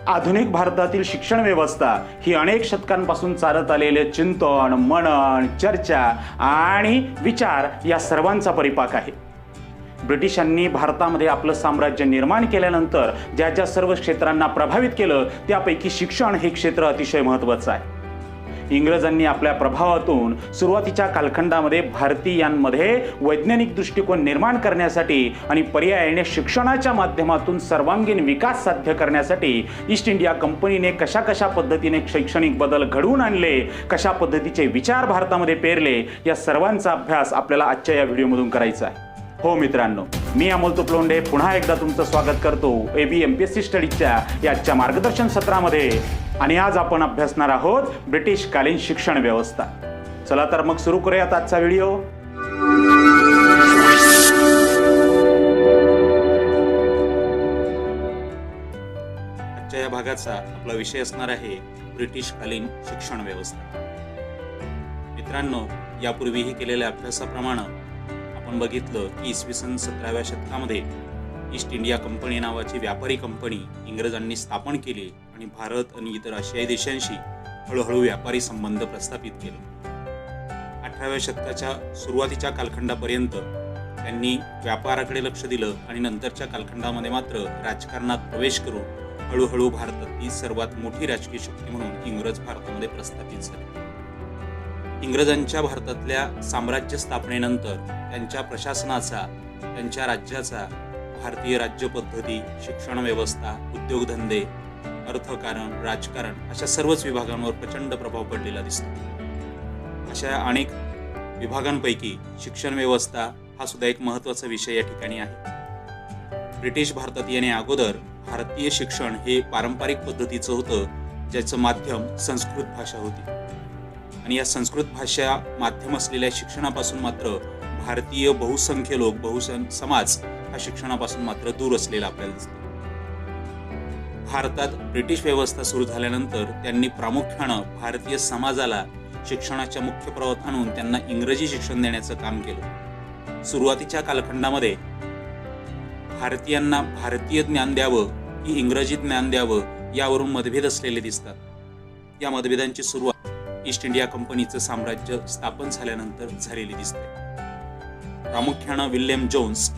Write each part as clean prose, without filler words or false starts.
आधुनिक भारतातील शिक्षण व्यवस्था ही अनेक शतकांपासून चालत आलेले चिंतन, मनन, चर्चा आणि विचार या सर्वांचा परिपाक आहे। ब्रिटिशांनी भारतामध्ये आपलं साम्राज्य निर्माण केल्यानंतर ज्या ज्या सर्व क्षेत्रांना प्रभावित केलं त्यापैकी शिक्षण हे क्षेत्र अतिशय महत्त्वाचं आहे। इंग्रजांनी आपल्या प्रभावातून सुरुवातीच्या कालखंडामध्ये भारतीयांमध्ये वैज्ञानिक दृष्टिकोन निर्माण करण्यासाठी आणि पर्यायाने शिक्षणाच्या माध्यमातून सर्वांगीण विकास साध्य करण्यासाठी ईस्ट इंडिया कंपनीने कशा पद्धतीने शैक्षणिक बदल घडवून आणले, कशा पद्धतीचे विचार भारतामध्ये पेरले, या सर्वांचा अभ्यास आपल्याला आजच्या या व्हिडिओमधून करायचा आहे। हो मित्रांनो, मी अमोल तुपलोंडे पुन्हा एकदा तुमचं स्वागत करतो ABMPSC स्टडीजच्या याच्या मार्गदर्शन सत्रामध्ये। आणि आज आपण अभ्यासणार आहोत ब्रिटिश कालीन शिक्षण व्यवस्था। चला तर मग सुरू करूयात आजचा व्हिडिओ। आजच्या या भागाचा आपला विषय असणार आहे ब्रिटिश कालीन शिक्षण व्यवस्था। मित्रांनो, यापूर्वीही केलेल्या अभ्यासाप्रमाणे आपण बघितलं की इसवी सन 17व्या शतकामध्ये ईस्ट इंडिया कंपनी नावाची व्यापारी कंपनी इंग्रजांनी स्थापन केली आणि भारत आणि इतर आशियाई देशांशी हळूहळू व्यापारी संबंध प्रस्थापित केले। 18व्या शतकाच्या सुरुवातीच्या कालखंडापर्यंत त्यांनी व्यापाराकडे लक्ष दिलं आणि नंतरच्या कालखंडामध्ये मात्र राजकारणात प्रवेश करून हळूहळू भारतातील सर्वात मोठी राजकीय शक्ती म्हणून इंग्रज भारतामध्ये प्रस्थापित झाले। इंग्रजांच्या भारतातल्या साम्राज्य स्थापनेनंतर त्यांच्या प्रशासनाचा, त्यांच्या राज्याचा भारतीय राज्य पद्धती, शिक्षण व्यवस्था, उद्योगधंदे, अर्थकारण, राजकारण अशा सर्वच विभागांवर प्रचंड प्रभाव पडलेला दिसतो। अशा अनेक विभागांपैकी शिक्षण व्यवस्था हा सुद्धा एक महत्त्वाचा विषय या ठिकाणी आहे। ब्रिटिश भारतात येण्या अगोदर भारतीय शिक्षण हे पारंपरिक पद्धतीचं होतं, ज्याचं माध्यम संस्कृत भाषा होती आणि या संस्कृत भाषा माध्यम असलेल्या शिक्षणापासून मात्र भारतीय बहुसंख्य लोक, समाज हा शिक्षणापासून मात्र दूर असलेला आपल्याला दिसतो। भारतात ब्रिटिश व्यवस्था सुरू झाल्यानंतर त्यांनी प्रामुख्यानं भारतीय समाजाला शिक्षणाच्या मुख्य प्रवाहात आणून त्यांना इंग्रजी शिक्षण देण्याचं काम केलं। सुरुवातीच्या कालखंडामध्ये भारतीयांना भारतीय ज्ञान द्यावं की इंग्रजी ज्ञान द्यावं यावरून मतभेद असलेले दिसतात। या मतभेदांची सुरुवात ईस्ट इंडिया कंपनीचं साम्राज्य स्थापन झाल्यानंतर झालेली दिसते। प्रामुख्यानं विल्यम जोन्स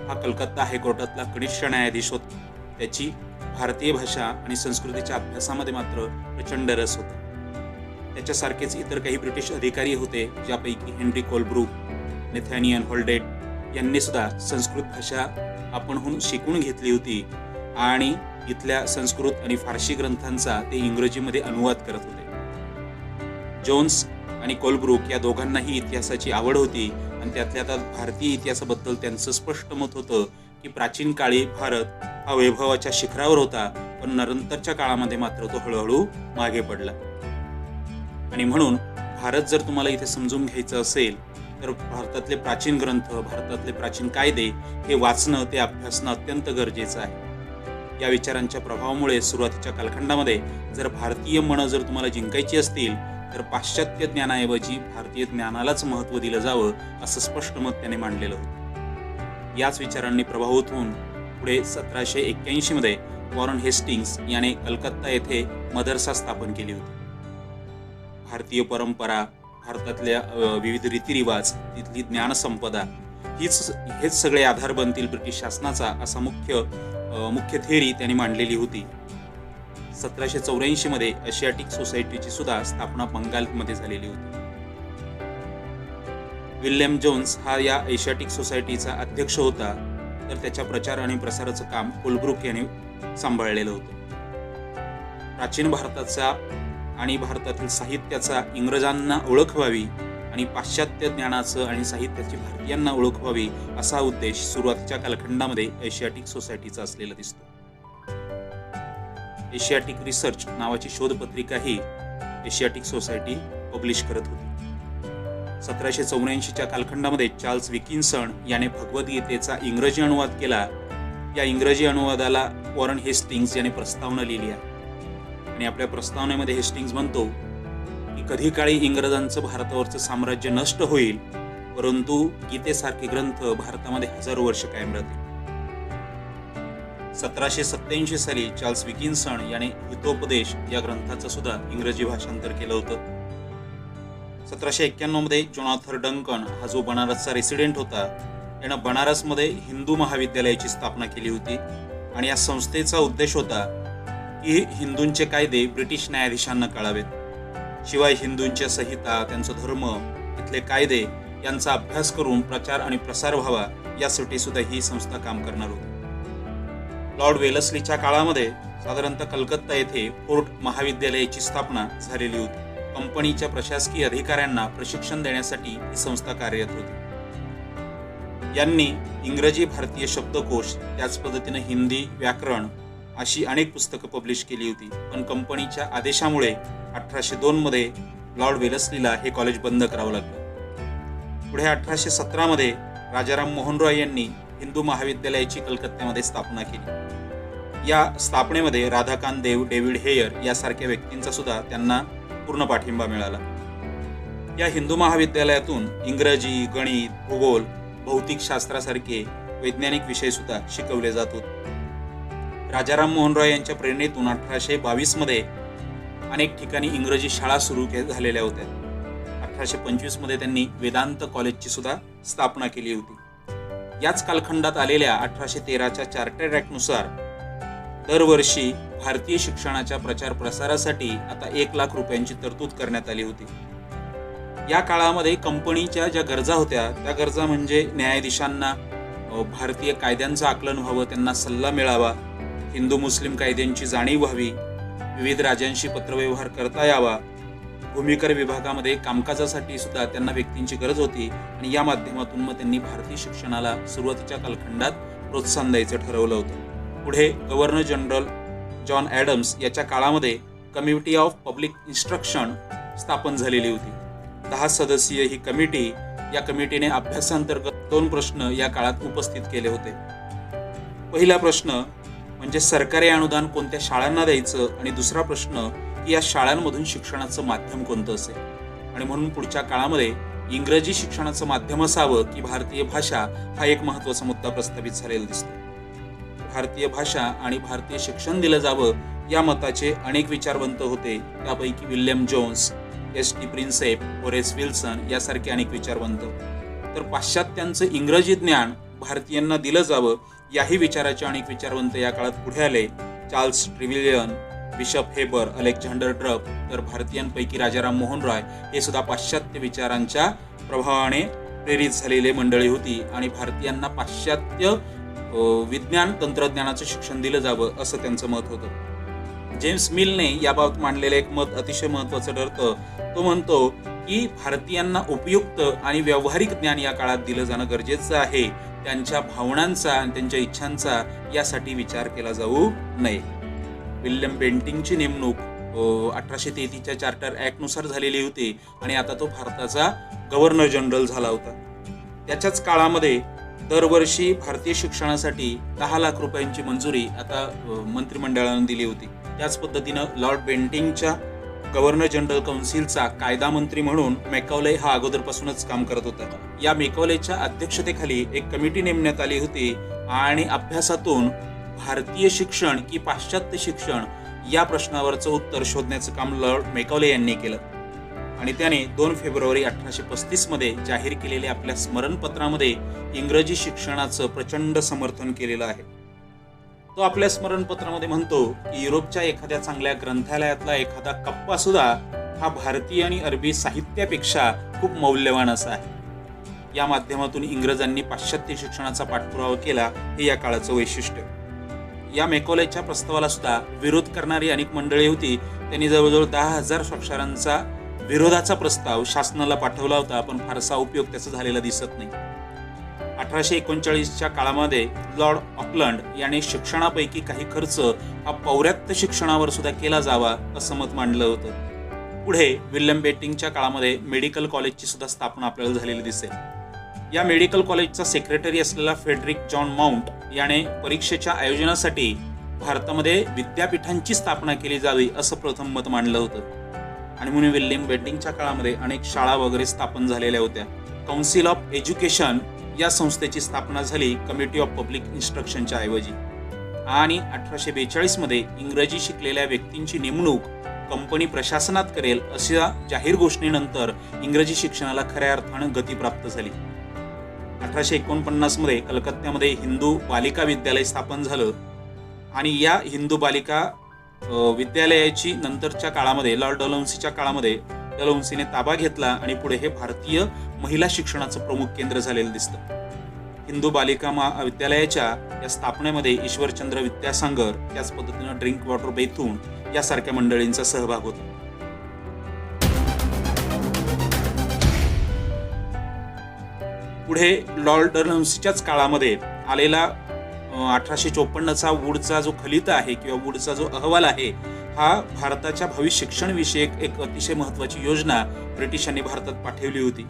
हा कलकत्ता हायकोर्टातला कनिष्ठ न्यायाधीश होता। त्याची भारतीय भाषा आणि संस्कृतीच्या अभ्यासामध्ये मात्र प्रचंड रस होता। त्याच्यासारखेच इतर काही ब्रिटिश अधिकारी होते, ज्यापैकी हेनरी कोलब्रुक, नेथॅनियल हॉल्डेट यांनी सुद्धा संस्कृत भाषा आपणहून शिकून घेतली होती आणि इथल्या संस्कृत आणि फारसी ग्रंथांचा ते इंग्रजीमध्ये अनुवाद करत होते। जोन्स आणि कोलब्रुक या दोघांनाही इतिहासाची आवड होती आणि त्यातल्या त्यात भारतीय इतिहासाबद्दल त्यांचं स्पष्ट मत होतं की प्राचीन काळी भारत हा वैभवाच्या शिखरावर होता, पण नंतरच्या काळामध्ये मात्र तो हळूहळू मागे पडला। आणि म्हणून भारत जर तुम्हाला इथे समजून घ्यायचं असेल तर भारतातले प्राचीन ग्रंथ, भारतातले प्राचीन कायदे हे वाचणं, ते अभ्यासणं अत्यंत गरजेचं आहे। या विचारांच्या प्रभावामुळे सुरुवातीच्या कालखंडामध्ये जर भारतीय मनं जर तुम्हाला जिंकायची असतील तर पाश्चात्य ज्ञानाऐवजी भारतीय ज्ञानालाच महत्त्व दिलं जावं, असं स्पष्ट मत त्याने मांडलेलं होतं। याच विचारांनी प्रभावित होऊन पुढे 1781 मध्ये वॉरन हेस्टिंग्स याने कलकत्ता येथे मदरसा स्थापन केली होती। भारतीय परंपरा, भारतातल्या विविध रीतिरिवाज, तिथली ज्ञानसंपदा हेच सगळे आधार बनतील ब्रिटिश शासनाचा, असा मुख्य थेअरी त्यांनी मांडलेली होती। 1784 मध्ये एशियाटिक सोसायटीची सुद्धा स्थापना बंगालमध्ये झालेली होती। विल्यम जोन्स हा या एशियाटिक सोसायटीचा अध्यक्ष होता, तर त्याच्या प्रचार आणि प्रसाराचं काम कोलब्रुक यांनी सांभाळलेलं होतं। प्राचीन भारताचा आणि भारतातील साहित्याचा इंग्रजांना ओळख व्हावी आणि पाश्चात्य ज्ञानाचं आणि साहित्याची भारतीयांना ओळख व्हावी, असा उद्देश सुरुवातीच्या कालखंडामध्ये एशियाटिक सोसायटीचा असलेला दिसतो। एशियाटिक रिसर्च नावाची शोधपत्रिका ही एशियाटिक सोसायटी पब्लिश करत होती। 1784च्या कालखंडामध्ये चार्ल्स विकिन्सन याने भगवद्गीतेचा इंग्रजी अनुवाद केला। या इंग्रजी अनुवादाला वॉरन हेस्टिंग्स याने प्रस्तावना लिहिली आहे आणि आपल्या प्रस्तावनेमध्ये हेस्टिंग्स म्हणतो की कधी काळी इंग्रजांचं भारतावरचं साम्राज्य नष्ट होईल, परंतु गीतेसारखे ग्रंथ भारतामध्ये हजारो वर्ष कायम राहतील। 1787 साली चार्ल्स विकिन्सन याने हितोपदेश या ग्रंथाचं सुद्धा इंग्रजी भाषांतर केलं होतं. 1791 मध्ये जोनाथन डंकन हा जो बनारसचा रेसिडेंट होता यानं बनारसमध्ये हिंदू महाविद्यालयाची स्थापना केली होती आणि या संस्थेचा उद्देश होता की हिंदूंचे कायदे ब्रिटिश न्यायाधीशांना कळावेत. शिवाय हिंदूंच्या संहिता, त्यांचा धर्म, इथले कायदे यांचा अभ्यास करून प्रचार आणि प्रसार व्हावा यासाठी सुद्धा ही संस्था काम करणार होती. लॉर्ड वेलस्लीच्या काळामध्ये साधारणतः कलकत्ता येथे फोर्ट महाविद्यालयाची स्थापना झालेली होती. कंपनीच्या प्रशासकीय अधिकाऱ्यांना प्रशिक्षण देण्यासाठी ही संस्था कार्यरत होती. यांनी इंग्रजी भारतीय शब्दकोश, त्याच पद्धतीने हिंदी व्याकरण अशी अनेक पुस्तकं पब्लिश केली होती. पण कंपनीच्या आदेशामुळे 1802 मध्ये लॉर्ड वेलस्लीला हे कॉलेज बंद करावं लागलं. पुढे 1817 मध्ये राजाराम मोहन रॉय यांनी हिंदू महाविद्यालयाची कलकत्त्यामध्ये स्थापना केली. या स्थापनेमध्ये राधाकांत देव, डेव्हिड हेयर यासारख्या व्यक्तींचा सुद्धा त्यांना पूर्ण पाठिंबा मिळाला. या हिंदू महाविद्यालयातून इंग्रजी, गणित, भूगोल, भौतिक शास्त्रासारखे वैज्ञानिक विषय सुद्धा शिकवले जात होते. राजाराम मोहन रॉय यांच्या प्रेरणेतून 1822 मध्ये अनेक ठिकाणी इंग्रजी शाळा सुरू झालेल्या होत्या. 1825 मध्ये त्यांनी वेदांत कॉलेजची सुद्धा स्थापना केली होती. याच कालखंडात आलेल्या 1813च्या चार्टर ॲक्टनुसार दरवर्षी भारतीय शिक्षणाच्या प्रचार प्रसारासाठी आता 1 लाख रुपयांची तरतूद करण्यात आली होती. या काळामध्ये कंपनीच्या ज्या गरजा होत्या त्या गरजा म्हणजे न्यायाधीशांना भारतीय कायद्यांचं आकलन व्हावं, त्यांना सल्ला मिळावा, हिंदू मुस्लिम कायद्यांची जाणीव व्हावी, विविध राज्यांशी पत्रव्यवहार करता यावा, भूमिकर विभागामध्ये कामकाजासाठी सुद्धा त्यांना व्यक्तींची गरज होती आणि या माध्यमातून मग त्यांनी भारतीय शिक्षणाला सुरुवातीच्या कालखंडात प्रोत्साहन द्यायचं ठरवलं होतं. पुढे गव्हर्नर जनरल जॉन ॲडम्स याच्या काळामध्ये कमिटी ऑफ पब्लिक इन्स्ट्रक्शन स्थापन झालेली होती. 10 सदस्यीय ही कमिटी, या कमिटीने अभ्यासांतर्गत 2 प्रश्न या काळात उपस्थित केले होते. पहिला प्रश्न म्हणजे सरकारी अनुदान कोणत्या शाळांना द्यायचं आणि दुसरा प्रश्न की या शाळांमधून शिक्षणाचं माध्यम कोणतं असेल आणि म्हणून पुढच्या काळामध्ये इंग्रजी शिक्षणाचं माध्यम असावं की भारतीय भाषा हा एक महत्त्वाचा मुद्दा प्रस्थापित झालेला दिसतो. भारतीय भाषा आणि भारतीय शिक्षण दिलं जावं या मताचे अनेक विचारवंत होते. त्यापैकी William Jones, S.T. Prinsep, Horace Wilson यासारखे अनेक विचारवंत. तर पाश्चात्यांचं इंग्रजी ज्ञान भारतीयांना दिलं जावं याही विचाराचे अनेक विचारवंत या काळात पुढे आले. Charles Trevelyan, bishop Heber, Alexander ड्रक, तर भारतीयांपैकी राजाराम मोहन रॉय हे सुद्धा पाश्चात्य विचारांच्या प्रभावाने प्रेरित झालेले मंडळी होती आणि भारतीयांना पाश्चात्य विज्ञान तंत्रज्ञानाचं शिक्षण दिलं जावं असं त्यांचं मत होतं. जेम्स मिलने याबाबत मांडलेलं एक मत अतिशय महत्त्वाचं ठरतं. तो म्हणतो की भारतीयांना उपयुक्त आणि व्यावहारिक ज्ञान या काळात दिलं जाणं गरजेचं आहे. त्यांच्या भावनांचा आणि त्यांच्या इच्छांचा यासाठी विचार केला जाऊ नये. विल्यम बेंटिंगची नेमणूक 1833च्या चार्टर ॲक्टनुसार झालेली होती आणि आता तो भारताचा गव्हर्नर जनरल झाला होता. त्याच्याच काळामध्ये दरवर्षी भारतीय शिक्षणासाठी 10 लाख रुपयांची मंजुरी आता मंत्रिमंडळाने दिली होती. त्याच पद्धतीनं लॉर्ड बेंटिंगच्या गव्हर्नर जनरल काउन्सिलचा कायदा मंत्री म्हणून मॅकॉले हा अगोदरपासूनच काम करत होता. या मॅकॉलेच्या अध्यक्षतेखाली एक कमिटी नेमण्यात आली होती आणि अभ्यासातून भारतीय शिक्षण की पाश्चात्य शिक्षण या प्रश्नावरचं उत्तर शोधण्याचं काम लॉर्ड मॅकॉले यांनी केलं आणि त्याने 2 फेब्रुवारी 1835 मध्ये जाहीर केलेल्या आपल्या स्मरणपत्रामध्ये इंग्रजी शिक्षणाचं प्रचंड समर्थन केलेलं आहे. तो आपल्या स्मरणपत्रामध्ये म्हणतो की युरोपच्या एखाद्या चांगल्या ग्रंथालयातला एखादा कप्पा सुद्धा हा भारतीय आणि अरबी साहित्यापेक्षा खूप मौल्यवान असा आहे. या माध्यमातून इंग्रजांनी पाश्चात्य शिक्षणाचा पाठपुरावा केला हे या काळाचं वैशिष्ट्य. या मॅकॉलेच्या प्रस्तावाला सुद्धा विरोध करणारी अनेक मंडळी होती. त्यांनी जवळजवळ 10,000 स्वाक्षरांचा विरोधाचा प्रस्ताव शासनाला पाठवला होता, पण फारसा उपयोग त्याचा झालेला दिसत नाही. 1839च्या काळामध्ये लॉर्ड ऑकलंड याने शिक्षणापैकी काही खर्च हा पौर्यात्य शिक्षणावर सुद्धा केला जावा असं मत मांडलं होतं. पुढे विल्यम बेंटिंगच्या काळामध्ये मेडिकल कॉलेजची सुद्धा स्थापना आपल्याला झालेली दिसेल. या मेडिकल कॉलेजचा सेक्रेटरी असलेला फेडरिक जॉन माउंट याने परीक्षेच्या आयोजनासाठी भारतामध्ये विद्यापीठांची स्थापना केली जावी असं प्रथम मत मांडलं होतं आणि म्हणून विल्यम बेंटिंगच्या काळामध्ये अनेक शाळा वगैरे स्थापन झालेल्या होत्या. काउन्सिल ऑफ एज्युकेशन या संस्थेची स्थापना झाली कमिटी ऑफ पब्लिक इन्स्ट्रक्शनच्या ऐवजी. आणि 1842 मध्ये इंग्रजी शिकलेल्या व्यक्तींची नेमणूक कंपनी प्रशासनात करेल अशा जाहीर घोषणेनंतर इंग्रजी शिक्षणाला खऱ्या अर्थानं गती प्राप्त झाली. 1849 मध्ये कलकत्त्यामध्ये हिंदू बालिका विद्यालय स्थापन झालं आणि या हिंदू बालिका विद्यालयाची नंतरच्या काळामध्ये लॉर्ड डलहौसीच्या काळामध्ये डलहौसीने ताबा घेतला आणि पुढे हे भारतीय महिला शिक्षणाचं प्रमुख केंद्र झालेलं दिसतं. हिंदू बालिका विद्यालयाच्या या स्थापनेमध्ये ईश्वरचंद्र विद्यासागर, त्याच पद्धतीनं ड्रिंक वॉटर बेथून यासारख्या मंडळींचा सहभाग होता. पुढे लॉर्ड डलहौसीच्याच काळामध्ये आलेला 1854चा वूडचा जो खलित आहे किंवा वूडचा जो अहवाल आहे हा भारताच्या भविष्य शिक्षण विषयक एक अतिशय महत्त्वाची योजना ब्रिटिशांनी भारतात पाठवली होती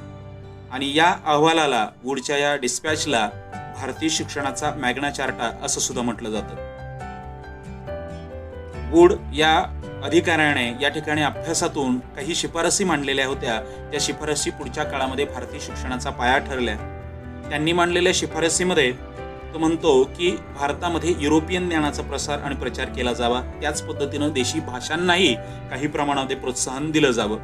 आणि या अहवालाला वूडच्या या डिस्पॅचला भारतीय शिक्षणाचा मॅग्ना चार्टा असं सुद्धा म्हटलं जातं. वूड या अधिकाऱ्याने या ठिकाणी अभ्यासातून काही शिफारसी मांडलेल्या होत्या. त्या शिफारसी पुढच्या काळामध्ये भारतीय शिक्षणाचा पाया ठरल्या. त्यांनी मांडलेल्या शिफारसीमध्ये तो म्हणतो की भारतामध्ये युरोपियन ज्ञानाचा प्रसार आणि प्रचार केला जावा, त्याच पद्धतीनं देशी भाषांनाही काही प्रमाणामध्ये प्रोत्साहन दिलं जावं.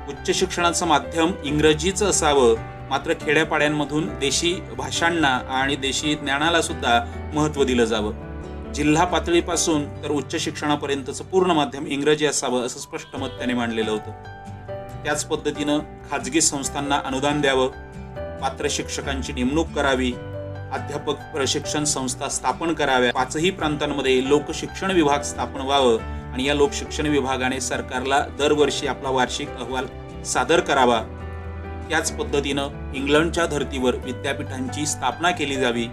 उच्च शिक्षणाचं माध्यम इंग्रजीचं असावं, मात्र खेड्यापाड्यांमधून देशी भाषांना आणि देशी ज्ञानाला सुद्धा महत्त्व दिलं जावं. जिल्हा पातळीपासून तर उच्च शिक्षणापर्यंतचं पूर्ण माध्यम इंग्रजी असावं असं स्पष्ट मत त्याने मांडलेलं होतं. त्याच पद्धतीनं खाजगी संस्थांना अनुदान द्यावं, पात्र शिक्षकांची नेमणूक करावी, अध्यापक प्रशिक्षण संस्था स्थापन कराव्या, 5ही प्रांतांमध्ये लोकशिक्षण विभाग स्थापन व्हावं आणि या लोकशिक्षण विभागाने सरकारला दरवर्षी आपला वार्षिक अहवाल सादर करावा. त्याच पद्धतीनं इंग्लंडच्या धर्तीवर विद्यापीठांची स्थापना केली जावी,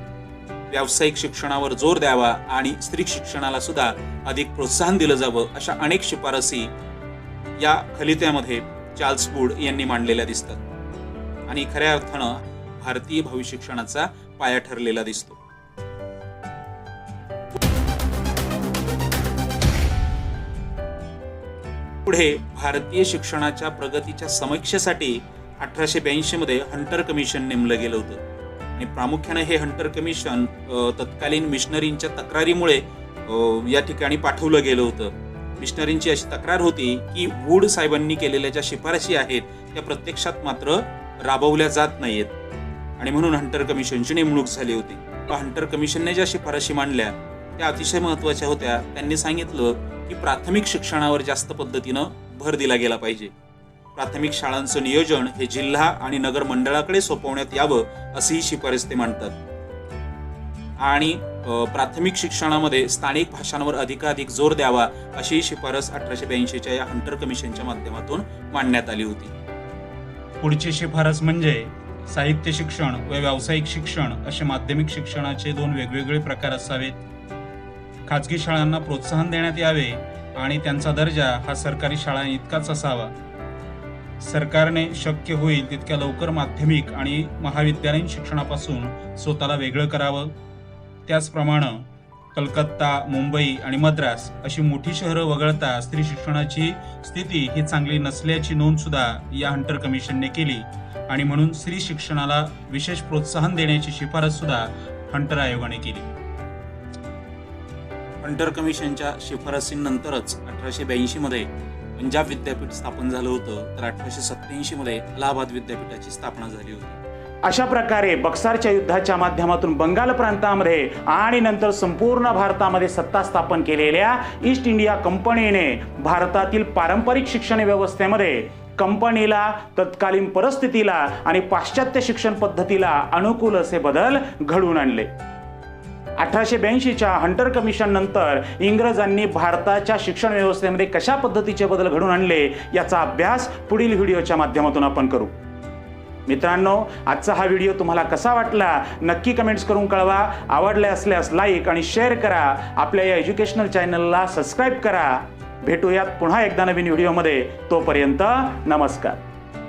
व्यावसायिक शिक्षणावर जोर द्यावा आणि स्त्री शिक्षणाला सुद्धा अधिक प्रोत्साहन दिलं जावं, अशा अनेक शिफारसी या खलित्यामध्ये चार्ल्स वूड यांनी मांडलेल्या दिसतात आणि खऱ्या अर्थानं भारतीय भविष्य शिक्षणाचा पाया ठरलेला दिसतो. पुढे भारतीय शिक्षणाच्या प्रगतीच्या समीक्षेसाठी 1882 मध्ये हंटर कमिशन नेमलं गेलं होतं आणि प्रामुख्याने हे हंटर कमिशन तत्कालीन मिशनरींच्या तक्रारीमुळे या ठिकाणी पाठवलं गेलं होतं. मिशनरींची अशी तक्रार होती की वूड साहेबांनी केलेल्या ज्या शिफारशी आहेत त्या प्रत्यक्षात मात्र राबवल्या जात नाहीयेत आणि म्हणून हंटर कमिशनची नेमणूक झाली होती. हंटर कमिशनने ज्या शिफारशी मांडल्या त्या अतिशय महत्त्वाच्या होत्या. त्यांनी सांगितलं की प्राथमिक शिक्षणावर जास्त पद्धतीनं भर दिला गेला पाहिजे. प्राथमिक शाळांचं नियोजन हे जिल्हा आणि नगर मंडळाकडे सोपवण्यात यावं अशी शिफारस ते मांडतात आणि प्राथमिक शिक्षणामध्ये स्थानिक भाषांवर अधिकाधिक जोर द्यावा अशी शिफारस 1882च्या या हंटर कमिशनच्या माध्यमातून मांडण्यात आली होती. पुढची शिफारस म्हणजे साहित्य शिक्षण व व्यावसायिक शिक्षण असे माध्यमिक शिक्षणाचे 2 वेगवेगळे प्रकार असावेत. खाजगी शाळांना प्रोत्साहन देण्यात यावे आणि त्यांचा दर्जा हा सरकारी शाळांइतकाच असावा. सरकारने शक्य होईल तितक्या लवकर माध्यमिक आणि महाविद्यालयीन शिक्षणापासून स्वतःला वेगळं करावं. त्याचप्रमाणे कलकत्ता, मुंबई आणि मद्रास अशी मोठी शहरं वगळता स्त्री शिक्षणाची स्थिती ही चांगली नसल्याची नोंद सुद्धा या हंटर कमिशनने केली आणि म्हणून स्त्री शिक्षणाला विशेष प्रोत्साहन देण्याची शिफारस सुद्धा हंटर आयोगाने केली. हंटर कमिशनच्या शिफारसींनंतरच 1882 मध्ये पंजाब विद्यापीठ स्थापन झालं होतं, तर 1887 मध्ये अलाहाबाद विद्यापीठाची स्थापना झाली होती. अशा प्रकारे बक्सारच्या युद्धाच्या माध्यमातून बंगाल प्रांतामध्ये आणि नंतर संपूर्ण भारतामध्ये सत्ता स्थापन केलेल्या ईस्ट इंडिया कंपनीने भारतातील पारंपरिक शिक्षण व्यवस्थेमध्ये कंपनीला, तत्कालीन परिस्थितीला आणि पाश्चात्य शिक्षण पद्धतीला अनुकूल असे बदल घडवून आणले. 1882च्या हंटर कमिशन नंतर इंग्रजांनी भारताच्या शिक्षण व्यवस्थेमध्ये कशा पद्धतीचे बदल घडवून आणले याचा अभ्यास पुढील व्हिडिओच्या माध्यमातून आपण करू. मित्रांनो, आजचा हा व्हिडिओ तुम्हाला कसा वाटला नक्की कमेंट्स करून कळवा. आवडले असल्यास लाईक आणि शेअर करा. आपल्या या एज्युकेशनल चॅनलला सबस्क्राईब करा. भेटूयात पुन्हा एकदा नवीन व्हिडिओमध्ये. तोपर्यंत नमस्कार.